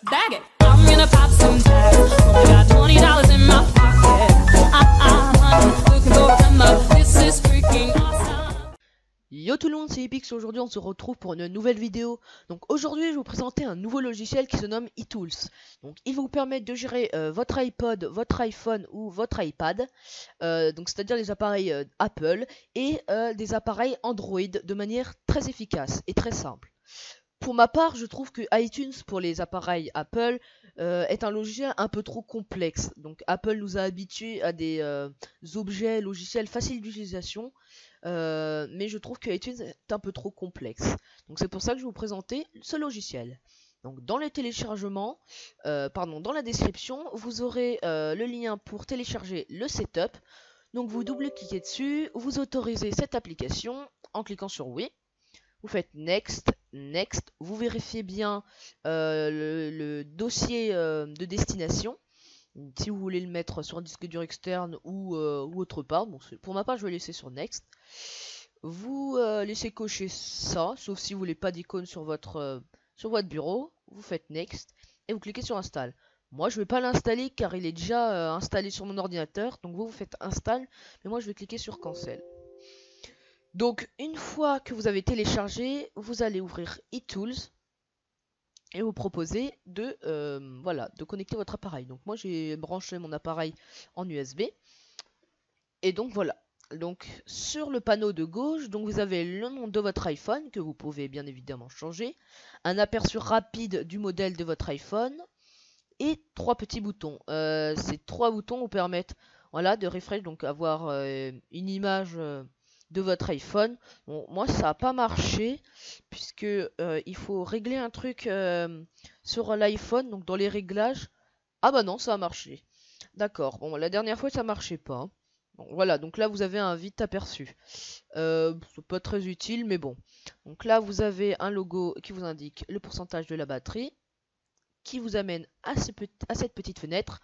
Bag it. I'm gonna pop some tags. Only got $20 in my pocket. Honey, looking for a come up. This is freaking awesome. Yo tout le monde, c'est Epix. Aujourd'hui on se retrouve pour une nouvelle vidéo. Donc aujourd'hui je vais vous présenter un nouveau logiciel qui se nomme eTools. Donc il va vous permettre de gérer votre iPod, votre iPhone ou votre iPad, donc c'est-à-dire les appareils Apple et des appareils Android de manière très efficace et très simple. Pour ma part, je trouve que iTunes pour les appareils Apple est un logiciel un peu trop complexe. Donc Apple nous a habitués à des objets logiciels faciles d'utilisation, mais je trouve que iTunes est un peu trop complexe. Donc c'est pour ça que je vais vous présenter ce logiciel. Donc dans le téléchargement, dans la description, vous aurez le lien pour télécharger le setup. Donc vous double-cliquez dessus, vous autorisez cette application en cliquant sur oui. Vous faites Next, Next, vous vérifiez bien le dossier de destination, si vous voulez le mettre sur un disque dur externe ou autre part. Bon, pour ma part, je vais laisser sur Next. Vous laissez cocher ça, sauf si vous voulez pas d'icône sur votre bureau. Vous faites Next et vous cliquez sur Install. Moi, je vais pas l'installer car il est déjà installé sur mon ordinateur. Donc vous faites Install, mais moi je vais cliquer sur Cancel. Donc une fois que vous avez téléchargé, vous allez ouvrir eTools et vous proposer de connecter votre appareil. Donc moi j'ai branché mon appareil en USB et donc voilà. Donc sur le panneau de gauche, donc vous avez le nom de votre iPhone que vous pouvez bien évidemment changer, un aperçu rapide du modèle de votre iPhone et trois petits boutons. Ces trois boutons vous permettent de refresh, donc avoir une image de votre iPhone. Bon, moi ça n'a pas marché puisque il faut régler un truc sur l'iPhone, donc dans les réglages. Ah bah non, ça a marché. D'accord, bon la dernière fois ça marchait pas. Bon, voilà, donc là vous avez un vite aperçu. C'est pas très utile mais bon. Donc là vous avez un logo qui vous indique le pourcentage de la batterie, qui vous amène à cette petite fenêtre.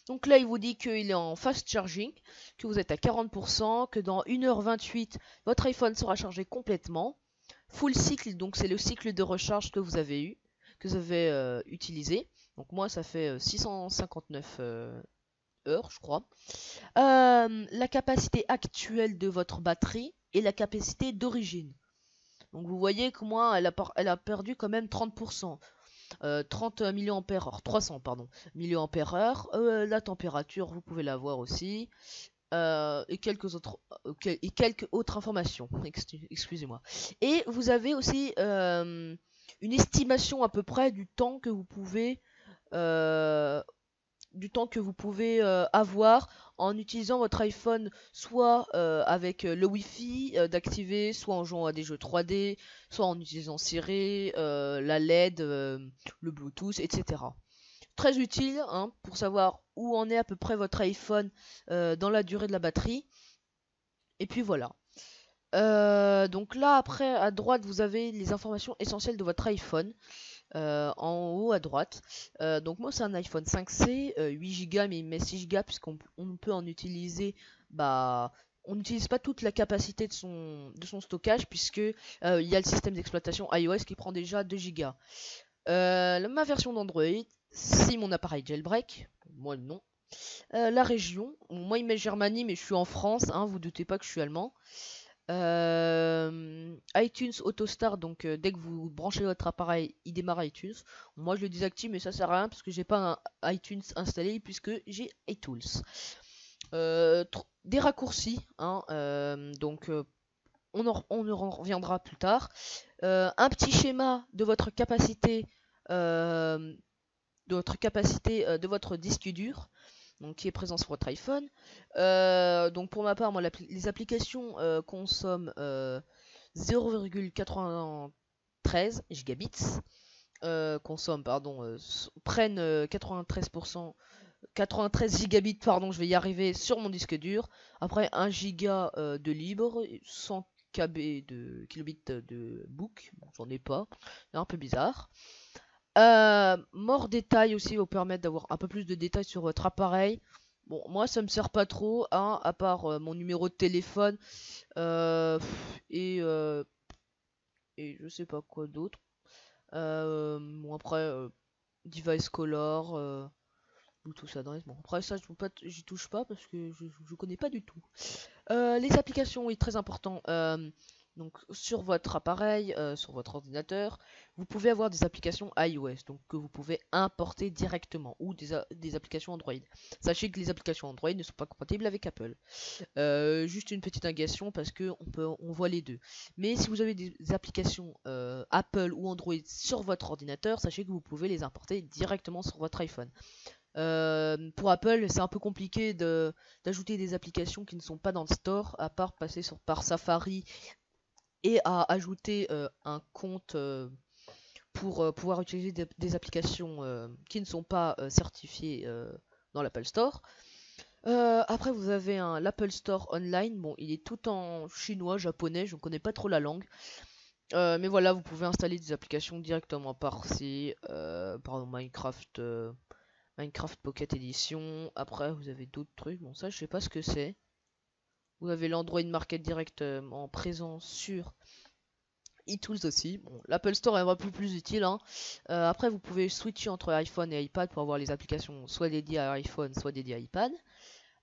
Donc là, il vous dit qu'il est en fast charging, que vous êtes à 40%, que dans 1h28, votre iPhone sera chargé complètement. Full cycle, donc c'est le cycle de recharge que vous avez utilisé. Donc moi, ça fait 659 heures, je crois. La capacité actuelle de votre batterie et la capacité d'origine. Donc vous voyez que moi, elle a perdu quand même 30%. 30 mAh, 300 pardon, mAh, la température vous pouvez la voir aussi, et quelques autres informations, excusez-moi. Et vous avez aussi une estimation à peu près du temps que vous pouvez avoir en utilisant votre iPhone, soit avec le Wi-Fi d'activer, soit en jouant à des jeux 3D, soit en utilisant Siri, la LED, le Bluetooth, etc. Très utile pour savoir où en est à peu près votre iPhone dans la durée de la batterie. Et puis voilà. Donc là après à droite vous avez les informations essentielles de votre iPhone. En haut à droite. Donc moi c'est un iPhone 5C, 8Go, mais il met 6Go puisqu'on peut en utiliser, on n'utilise pas toute la capacité de son stockage puisque il y a le système d'exploitation iOS qui prend déjà 2Go. Ma version d'Android, si mon appareil jailbreak, moi non. La région, moi il met Germanie mais je suis en France, vous doutez pas que je suis allemand. iTunes AutoStart, donc dès que vous branchez votre appareil, il démarre iTunes. Moi je le désactive, mais ça sert à rien parce que j'ai pas un iTunes installé puisque j'ai iTools. Des raccourcis, donc on en reviendra plus tard. Un petit schéma de votre capacité, de votre disque dur. Donc, qui est présent sur votre iPhone. Donc pour ma part, moi, les applications consomment 0,93 gigabits. Prennent 93 gigabits, je vais y arriver sur mon disque dur. Après 1 giga de libre, 100 kilobits de book, j'en ai pas, c'est un peu bizarre. More détails aussi vous permettre d'avoir un peu plus de détails sur votre appareil. Bon, moi ça me sert pas trop, à part mon numéro de téléphone et je sais pas quoi d'autre. Bon après device color, tout ça. Bon après ça j'y touche pas parce que je connais pas du tout. Les applications, oui, très important. Donc sur votre appareil, sur votre ordinateur, vous pouvez avoir des applications iOS, donc que vous pouvez importer directement, ou des applications Android. Sachez que les applications Android ne sont pas compatibles avec Apple. Juste une petite indication parce que on voit les deux. Mais si vous avez des applications Apple ou Android sur votre ordinateur, sachez que vous pouvez les importer directement sur votre iPhone. Pour Apple, c'est un peu compliqué d'ajouter des applications qui ne sont pas dans le store, à part passer par Safari et à ajouter un compte pour pouvoir utiliser des applications qui ne sont pas certifiées dans l'Apple Store. Après, vous avez l'Apple Store Online. Bon, il est tout en chinois, japonais, je ne connais pas trop la langue. Mais voilà, vous pouvez installer des applications directement par-ci. Par exemple, Minecraft Pocket Edition. Après, vous avez d'autres trucs. Bon, ça, je sais pas ce que c'est. Vous avez l'Android Market Direct en présent sur iTools aussi. Bon, l'Apple Store est un peu plus utile. Hein. Après, vous pouvez switcher entre iPhone et iPad pour avoir les applications soit dédiées à iPhone, soit dédiées à iPad.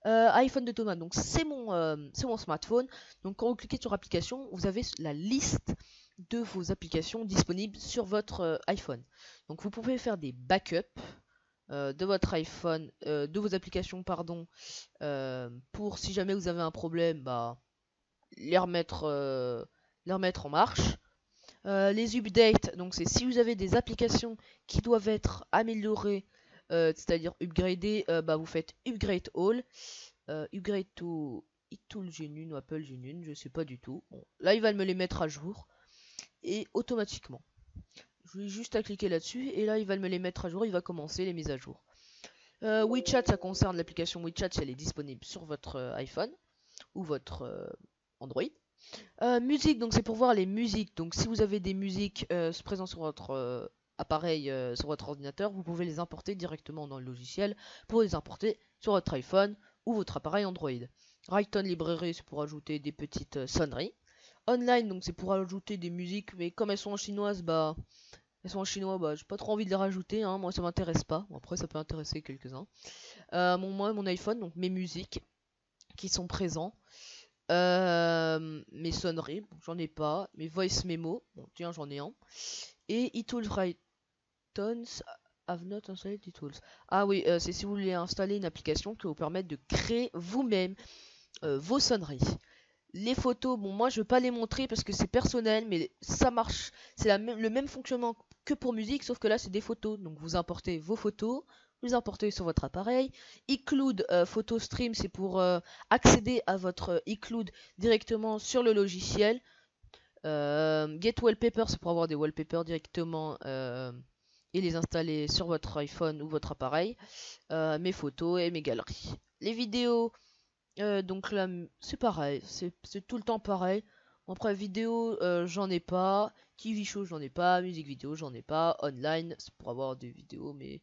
iPhone de Thomas, donc c'est mon smartphone. Donc quand vous cliquez sur application, vous avez la liste de vos applications disponibles sur votre iPhone. Donc vous pouvez faire des backups de votre iPhone, de vos applications, pardon, pour si jamais vous avez un problème, bah, les remettre en marche. Les updates, donc c'est si vous avez des applications qui doivent être améliorées, c'est-à-dire upgradées, bah, vous faites upgrade all, upgrade to iTools Genune ou Apple Genune, je sais pas du tout. Bon, là il va me les mettre à jour et automatiquement. Je vais juste à cliquer là-dessus et là il va me les mettre à jour, il va commencer les mises à jour. WeChat, ça concerne l'application WeChat si elle est disponible sur votre iPhone ou votre Android. Musique, donc c'est pour voir les musiques. Donc si vous avez des musiques présentes sur votre appareil, sur votre ordinateur, vous pouvez les importer directement dans le logiciel pour les importer sur votre iPhone ou votre appareil Android. Write-on Library, c'est pour ajouter des petites sonneries. Online, donc c'est pour ajouter des musiques, mais comme elles sont en chinoise, bah j'ai pas trop envie de les rajouter, hein. Moi ça m'intéresse pas. Bon, après ça peut intéresser quelques-uns. Mon iPhone, donc mes musiques qui sont présents. Mes sonneries, bon, j'en ai pas. Mes voice memo, bon tiens j'en ai un. Et iTools Write-ons have not installed iTools. Ah oui, c'est si vous voulez installer une application qui va vous permettre de créer vous-même vos sonneries. Les photos, bon moi je vais pas les montrer parce que c'est personnel, mais ça marche. C'est le même fonctionnement que pour musique, sauf que là c'est des photos. Donc vous importez vos photos, vous les importez sur votre appareil. iCloud Photo Stream, c'est pour accéder à votre iCloud directement sur le logiciel. Get Wallpaper, c'est pour avoir des wallpapers directement et les installer sur votre iPhone ou votre appareil. Mes photos et mes galeries. Les vidéos. Donc là, c'est pareil, c'est tout le temps pareil. Après, vidéo, j'en ai pas. TV show, j'en ai pas. Musique vidéo, j'en ai pas. Online, c'est pour avoir des vidéos, mais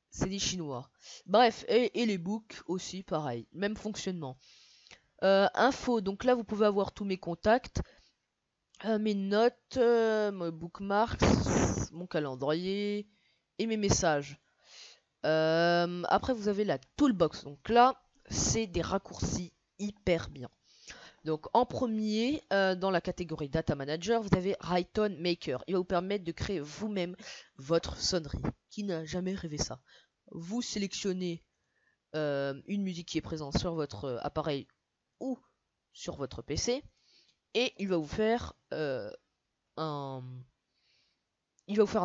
c'est des chinois. Bref, et les books aussi, pareil. Même fonctionnement. Info, donc là, vous pouvez avoir tous mes contacts. Mes notes, mes bookmarks, mon calendrier et mes messages. Après, vous avez la toolbox. Donc là, c'est des raccourcis hyper bien. Donc en premier, dans la catégorie Data Manager, vous avez Write-on Maker. Il va vous permettre de créer vous-même votre sonnerie. Qui n'a jamais rêvé ça? Vous sélectionnez une musique qui est présente sur votre appareil ou sur votre PC et il va vous faire un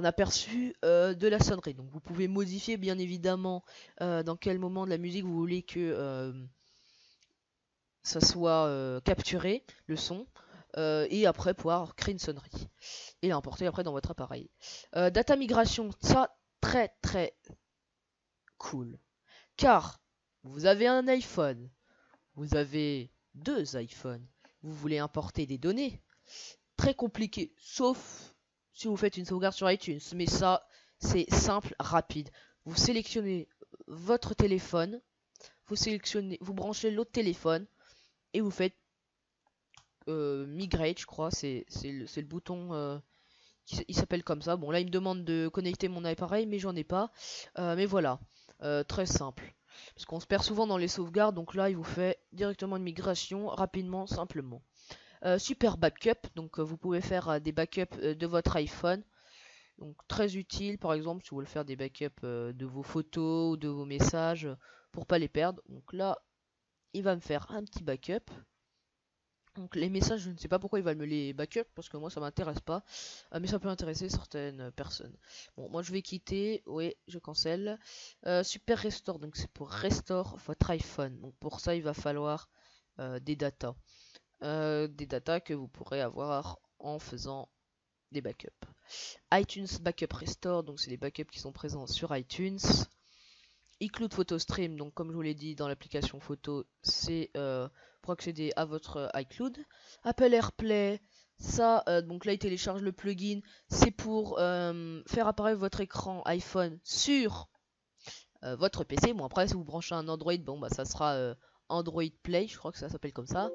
aperçu de la sonnerie. Donc vous pouvez modifier bien évidemment dans quel moment de la musique vous voulez que ça soit capturé, le son, et après pouvoir créer une sonnerie et l'importer après dans votre appareil. Data migration, ça très très cool. Car vous avez un iPhone, vous avez deux iPhones, vous voulez importer des données, très compliqué, sauf si vous faites une sauvegarde sur iTunes, mais ça c'est simple, rapide. Vous sélectionnez votre téléphone, vous branchez l'autre téléphone et vous faites migrate, je crois, c'est le bouton il s'appelle comme ça. Bon là il me demande de connecter mon appareil mais j'en ai pas. Mais voilà, très simple. Parce qu'on se perd souvent dans les sauvegardes, donc là il vous fait directement une migration rapidement, simplement. Super backup, donc vous pouvez faire des backups de votre iPhone. Donc très utile par exemple si vous voulez faire des backups de vos photos ou de vos messages pour pas les perdre. Donc là il va me faire un petit backup. Donc les messages, je ne sais pas pourquoi il va me les backup parce que moi ça m'intéresse pas, mais ça peut intéresser certaines personnes. Bon, moi je vais quitter, oui, je cancelle. Super Restore, donc c'est pour restore votre iPhone. Donc pour ça il va falloir des datas, que vous pourrez avoir en faisant des backups. iTunes Backup Restore, donc c'est les backups qui sont présents sur iTunes. iCloud Photo Stream, donc comme je vous l'ai dit dans l'application photo, c'est pour accéder à votre iCloud. Apple AirPlay, ça, donc là il télécharge le plugin, c'est pour faire apparaître votre écran iPhone sur votre PC. Bon après si vous branchez un Android, bon bah ça sera Android Play, je crois que ça s'appelle comme ça.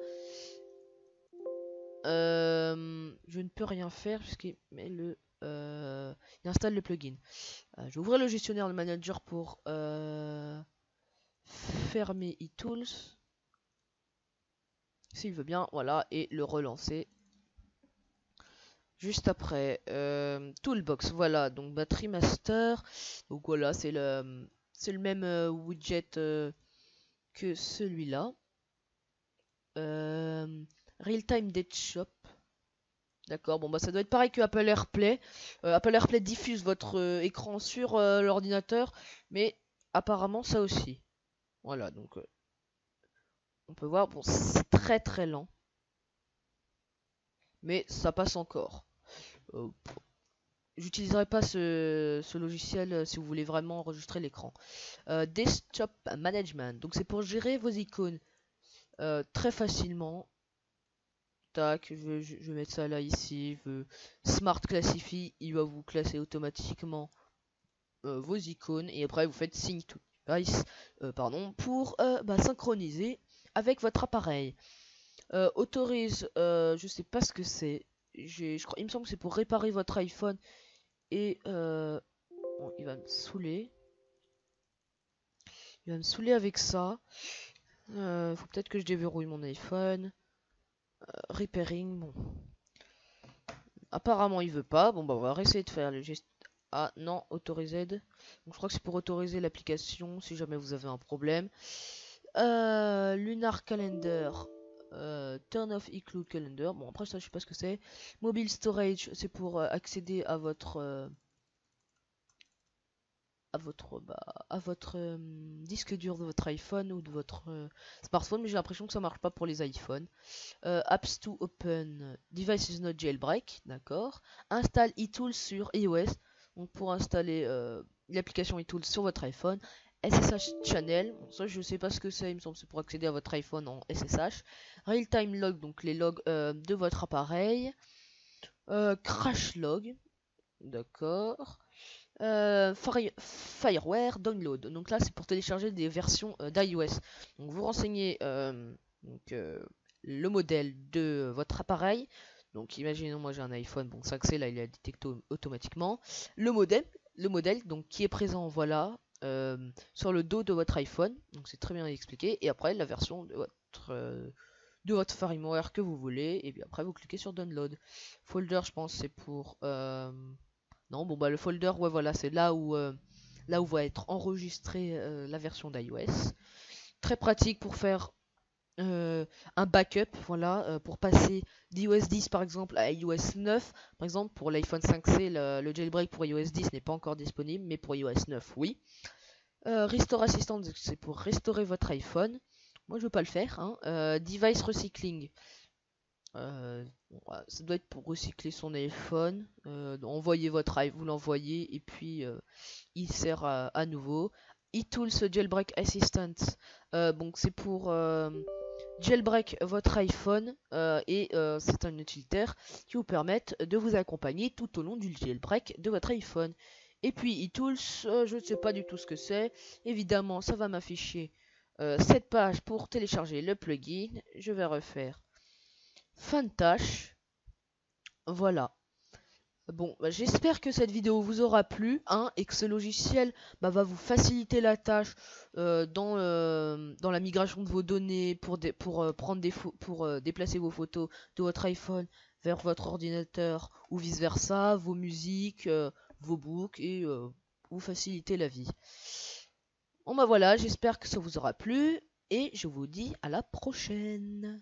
Je ne peux rien faire puisqu'il met le... il installe le plugin. Je vais ouvrir le gestionnaire de manager pour fermer eTools. S'il veut bien, voilà, et le relancer. Juste après, Toolbox, voilà, donc Battery Master. Donc voilà, c'est le même widget que celui-là. Real-Time Date Shop. D'accord, bon bah ça doit être pareil que Apple AirPlay. Apple AirPlay diffuse votre écran sur l'ordinateur, mais apparemment ça aussi. Voilà, donc on peut voir, bon c'est très très lent, mais ça passe encore. J'utiliserai pas ce logiciel si vous voulez vraiment enregistrer l'écran. Desktop Management, donc c'est pour gérer vos icônes très facilement. Tac, je vais mettre ça là ici. Smart Classify, il va vous classer automatiquement vos icônes et après vous faites Sync to Device, pour synchroniser avec votre appareil. Autorise, je sais pas ce que c'est. Je crois, il me semble que c'est pour réparer votre iPhone et bon, il va me saouler. Il va me saouler avec ça. Faut peut-être que je déverrouille mon iPhone. Repairing, bon. Apparemment il veut pas. Bon bah on va essayer de faire le geste. Ah non, autoriser. Donc je crois que c'est pour autoriser l'application si jamais vous avez un problème. Lunar Calendar. Turn off iCloud Calendar. Bon après ça je sais pas ce que c'est. Mobile Storage, c'est pour accéder à votre disque dur de votre iPhone ou de votre smartphone, mais j'ai l'impression que ça marche pas pour les iPhones. Apps to open, device is not jailbreak, d'accord. Installe eTools sur iOS, donc pour installer l'application eTools sur votre iPhone. SSH Channel, bon, ça je sais pas ce que c'est, il me semble que c'est pour accéder à votre iPhone en SSH. Real Time Log, donc les logs de votre appareil. Crash Log, d'accord. Fireware Download. Donc là, c'est pour télécharger des versions d'iOS. Donc vous renseignez le modèle de votre appareil. Donc imaginons moi j'ai un iPhone, bon 5C là il est détecté automatiquement. Le modèle donc qui est présent voilà sur le dos de votre iPhone. Donc c'est très bien expliqué. Et après la version de votre firmware que vous voulez. Et puis après vous cliquez sur Download. Folder je pense c'est pour non, bon bah le folder, ouais voilà, c'est là où va être enregistrée la version d'iOS. Très pratique pour faire un backup, voilà, pour passer d'iOS 10 par exemple à iOS 9. Par exemple, pour l'iPhone 5C, le jailbreak pour iOS 10 n'est pas encore disponible, mais pour iOS 9, oui. Restore Assistant, c'est pour restaurer votre iPhone. Moi, je veux pas le faire. Hein. Device Recycling. Ça doit être pour recycler son iPhone. Envoyez votre iPhone, vous l'envoyez et puis il sert à nouveau. eTools Jailbreak Assistant. Donc c'est pour jailbreak votre iPhone et c'est un utilitaire qui vous permet de vous accompagner tout au long du jailbreak de votre iPhone. Et puis eTools, je ne sais pas du tout ce que c'est. Évidemment, ça va m'afficher cette page pour télécharger le plugin. Je vais refaire fin de tâche. Voilà. Bon, bah, j'espère que cette vidéo vous aura plu, hein, et que ce logiciel va vous faciliter la tâche dans la migration de vos données pour déplacer vos photos de votre iPhone vers votre ordinateur ou vice versa, vos musiques, vos books et vous faciliter la vie. Bon bah voilà, j'espère que ça vous aura plu et je vous dis à la prochaine.